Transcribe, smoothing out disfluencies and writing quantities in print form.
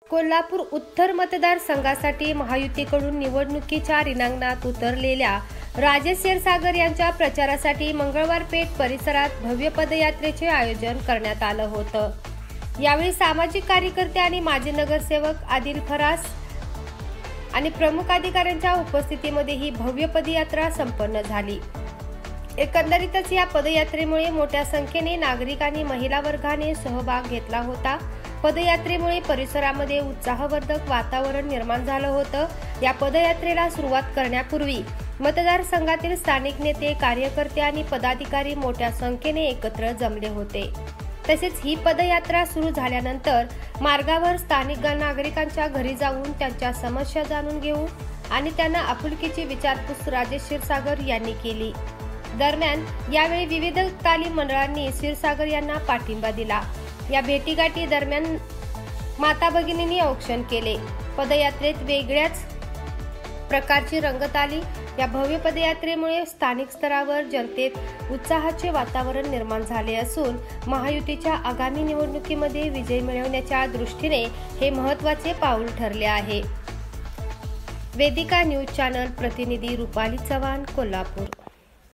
कोल्हापूर उत्तर मतदारसंघासाठी महायुतीकडून निवडणुकीच्या रिंगणात उतरलेल्या राजेश क्षीरसागर यांच्या प्रचारासाठी मंगळवार पेठ परिसरात भव्य पदयात्रेचे आयोजन करण्यात आलं होतं। यावेळी सामाजिक कार्यकर्ते आणि माजी नगरसेवक आदिल फरास आणि प्रमुख अधिकाऱ्यांच्या उपस्थितीमध्ये ही भव्य पदयात्रा संपन्न झाली। एकंदरीतच या पदयात्रेमुळे मोठ्या संख्येने नागरिक आणि महिला वर्गाने सहभाग घेतला होता। पदयात्रेमुळे परिसरामध्ये उत्साहवर्धक वातावरण निर्माण झालं होतं। या पदयात्रेला सुरुवात करण्यापूर्वी मतदारसंघातील स्थानिक नेते, कार्यकर्ते आणि पदाधिकारी मोठ्या संख्येने एकत्र जमले होते। तसेच ही पदयात्रा सुरू झाल्यानंतर मार्गावर स्थानिक नागरिकांच्या घरी जाऊन त्यांच्या समस्या जाणून घेऊन आणि त्यांना आपुलकीची विचारपूस राजेश क्षीरसागर यांनी केली। दरम्यान यावेळी विविध तालीम मंडळांनी क्षीरसागर यांना पाठिंबा दिला। या भेटीगाठी दरम्यान माता भगिनींनी औक्षण केले। पदयात्रेत वेगळ्याच प्रकारची रंगत आली। या भव्य पदयात्रेमुळे स्थानिक स्तरावर जनतेत उत्साहाचे वातावरण निर्माण झाले असून महायुतीच्या आगामी निवडणुकीमध्ये विजय मिळवण्याच्या दृष्टीने हे महत्त्वाचे पाऊल ठरले आहे। वेदिका न्यूज चॅनल प्रतिनिधी रुपाली चव्हाण, कोल्हापूर।